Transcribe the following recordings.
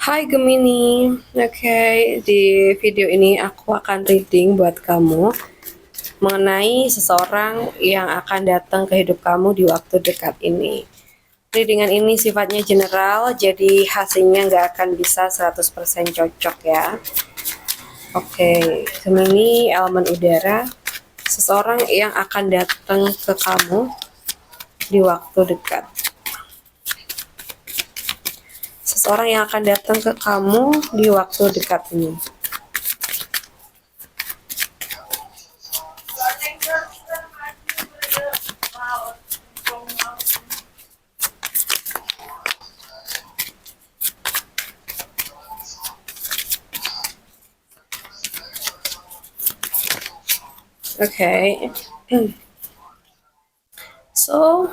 Hai Gemini, oke, di video ini aku akan reading buat kamu mengenai seseorang yang akan datang ke hidup kamu di waktu dekat ini. Readingan ini sifatnya general, jadi hasilnya nggak akan bisa 100% cocok ya. Oke, Gemini elemen udara, seseorang yang akan datang ke kamu di waktu dekat. Seseorang yang akan datang ke kamu di waktu dekat ini. Oke. So,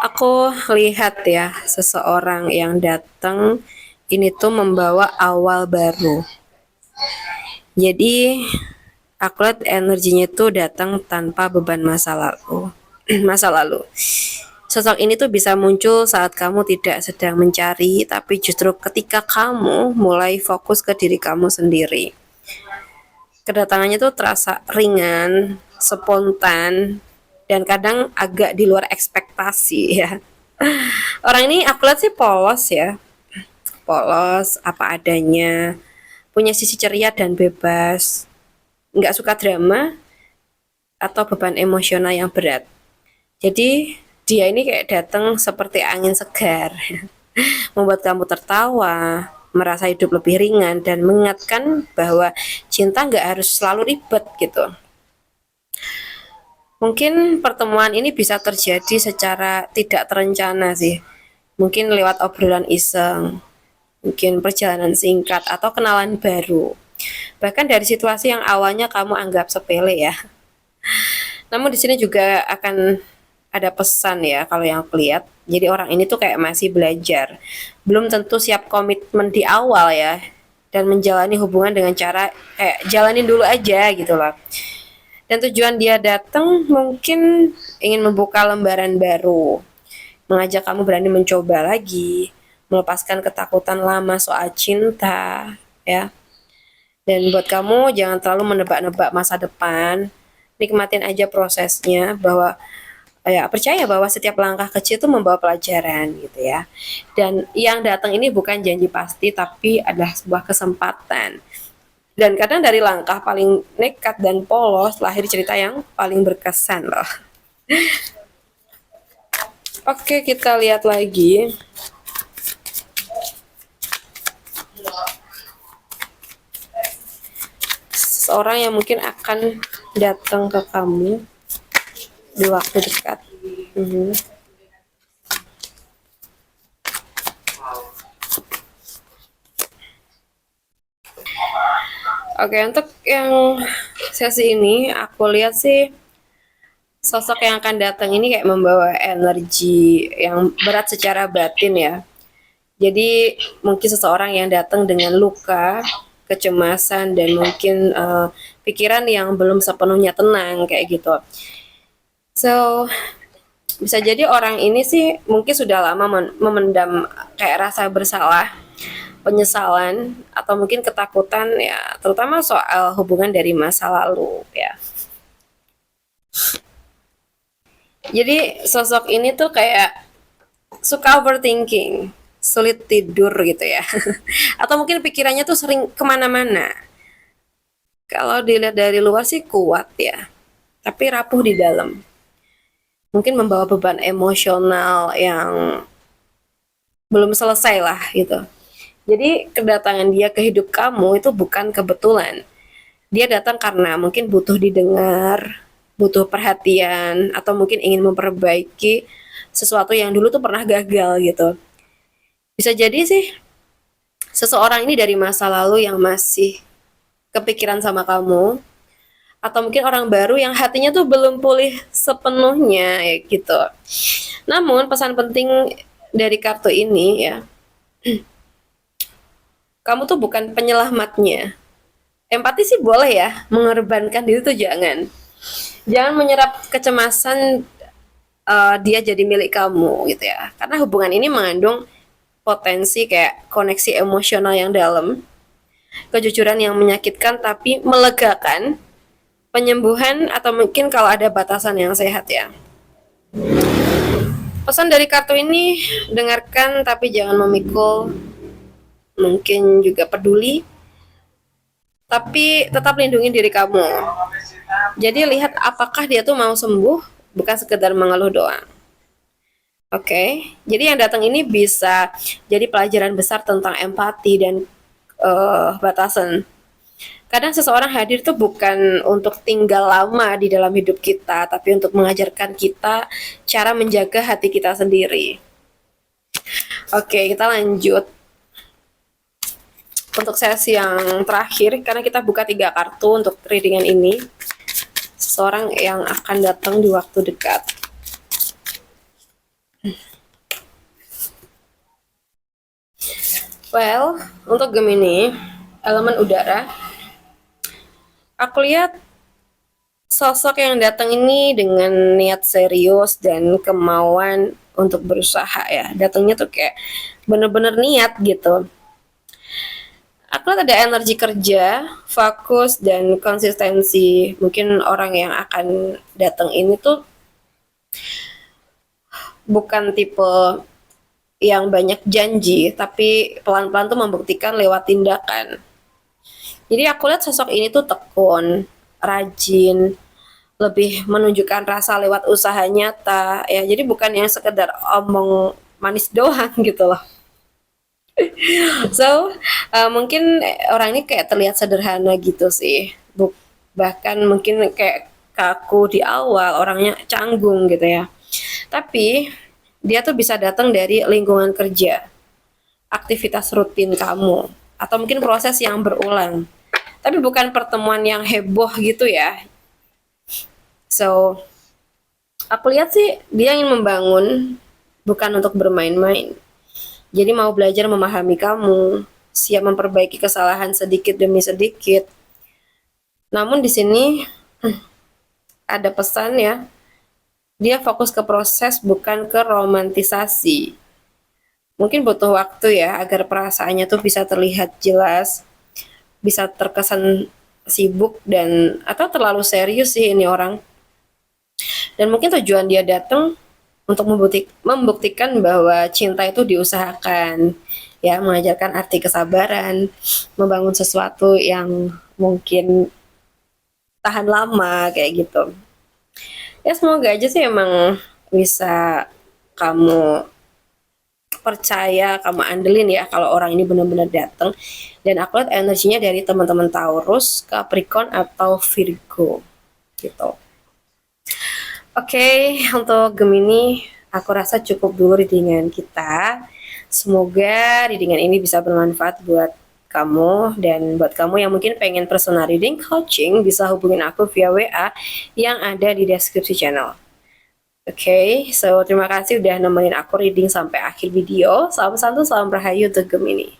aku lihat ya seseorang yang datang ini tuh membawa awal baru. Jadi aku lihat energinya tuh datang tanpa beban masa lalu. Masa lalu. Sosok ini tuh bisa muncul saat kamu tidak sedang mencari, tapi justru ketika kamu mulai fokus ke diri kamu sendiri. Kedatangannya tuh terasa ringan, spontan, dan kadang agak di luar ekspektasi ya. Orang ini aku lihat sih polos ya, polos apa adanya, punya sisi ceria dan bebas, nggak suka drama atau beban emosional yang berat. Jadi dia ini kayak datang seperti angin segar, membuat kamu tertawa, merasa hidup lebih ringan dan mengingatkan bahwa cinta nggak harus selalu ribet gitu. Mungkin pertemuan ini bisa terjadi secara tidak terencana sih. Mungkin lewat obrolan iseng, mungkin perjalanan singkat atau kenalan baru. Bahkan dari situasi yang awalnya kamu anggap sepele ya. Namun di sini juga akan ada pesan ya kalau yang aku lihat. Jadi orang ini tuh kayak masih belajar. Belum tentu siap komitmen di awal ya. Dan menjalani hubungan dengan cara kayak jalanin dulu aja gitu loh. Dan tujuan dia datang mungkin ingin membuka lembaran baru, mengajak kamu berani mencoba lagi, melepaskan ketakutan lama soal cinta, ya. Dan buat kamu jangan terlalu menebak-nebak masa depan, nikmatin aja prosesnya bahwa ya percaya bahwa setiap langkah kecil itu membawa pelajaran gitu ya. Dan yang datang ini bukan janji pasti tapi adalah sebuah kesempatan. Dan kadang dari langkah paling nekat dan polos lahir cerita yang paling berkesan loh. Oke, kita lihat lagi. Seseorang yang mungkin akan datang ke kamu di waktu dekat. Mhm. Oke, untuk yang sesi ini aku lihat sih sosok yang akan datang ini kayak membawa energi yang berat secara batin ya. Jadi mungkin seseorang yang datang dengan luka, kecemasan dan mungkin pikiran yang belum sepenuhnya tenang kayak gitu. So bisa jadi orang ini sih mungkin sudah lama memendam kayak rasa bersalah, penyesalan atau mungkin ketakutan ya, terutama soal hubungan dari masa lalu ya. Jadi sosok ini tuh kayak suka overthinking, sulit tidur gitu ya. Atau mungkin pikirannya tuh sering kemana-mana. Kalau dilihat dari luar sih kuat ya, tapi rapuh di dalam. Mungkin membawa beban emosional yang belum selesai lah gitu. Jadi kedatangan dia ke hidup kamu itu bukan kebetulan. Dia datang karena mungkin butuh didengar, butuh perhatian, atau mungkin ingin memperbaiki sesuatu yang dulu tuh pernah gagal gitu. Bisa jadi sih seseorang ini dari masa lalu yang masih kepikiran sama kamu, atau mungkin orang baru yang hatinya tuh belum pulih sepenuhnya ya gitu. Namun pesan penting dari kartu ini ya, kamu tuh bukan penyelamatnya. Empati sih boleh ya, mengorbankan diri tuh jangan. Jangan menyerap kecemasan dia jadi milik kamu gitu ya. Karena hubungan ini mengandung potensi kayak koneksi emosional yang dalam, kejujuran yang menyakitkan tapi melegakan, penyembuhan, atau mungkin kalau ada batasan yang sehat ya. Pesan dari kartu ini, dengarkan tapi jangan memikul, mungkin juga peduli, tapi tetap lindungi diri kamu. Jadi lihat apakah dia tuh mau sembuh, bukan sekedar mengeluh doang. Oke, jadi yang datang ini bisa jadi pelajaran besar tentang empati dan batasan. Kadang seseorang hadir tuh bukan untuk tinggal lama di dalam hidup kita, tapi untuk mengajarkan kita cara menjaga hati kita sendiri. Oke, kita lanjut untuk sesi yang terakhir, karena kita buka 3 kartu untuk readingan ini. Seseorang yang akan datang di waktu dekat. Well, untuk Gemini, elemen udara, aku lihat sosok yang datang ini dengan niat serius dan kemauan untuk berusaha ya. Datangnya tuh kayak bener-bener niat gitu. Aku lihat ada energi kerja, fokus, dan konsistensi. Mungkin orang yang akan datang ini tuh bukan tipe yang banyak janji, tapi pelan-pelan tuh membuktikan lewat tindakan. Jadi aku lihat sosok ini tuh tekun, rajin, lebih menunjukkan rasa lewat usaha nyata ya. Jadi bukan yang sekedar omong manis doang gitu loh. So, mungkin orang ini kayak terlihat sederhana gitu sih. Bahkan mungkin kayak kaku di awal, orangnya canggung gitu ya. Tapi dia tuh bisa datang dari lingkungan kerja, aktivitas rutin kamu, atau mungkin proses yang berulang. Tapi bukan pertemuan yang heboh gitu ya. So, aku lihat sih dia ingin membangun, bukan untuk bermain-main. Jadi mau belajar memahami kamu, siap memperbaiki kesalahan sedikit demi sedikit. Namun di sini ada pesan ya, dia fokus ke proses bukan ke romantisasi. Mungkin butuh waktu ya agar perasaannya tuh bisa terlihat jelas, bisa terkesan sibuk dan atau terlalu serius sih ini orang. Dan mungkin tujuan dia datang untuk membuktikan bahwa cinta itu diusahakan, ya, mengajarkan arti kesabaran, membangun sesuatu yang mungkin tahan lama kayak gitu. Ya semoga aja sih emang bisa kamu percaya, kamu andelin ya kalau orang ini benar-benar datang. Dan aku lihat energinya dari teman-teman Taurus, Capricorn atau Virgo gitu. Oke, untuk Gemini, aku rasa cukup dulu readingan kita. Semoga readingan ini bisa bermanfaat buat kamu, dan buat kamu yang mungkin pengen personal reading coaching, bisa hubungin aku via WA yang ada di deskripsi channel. Oke, so terima kasih udah nemenin aku reading sampai akhir video. Salam santu, salam rahayu untuk Gemini.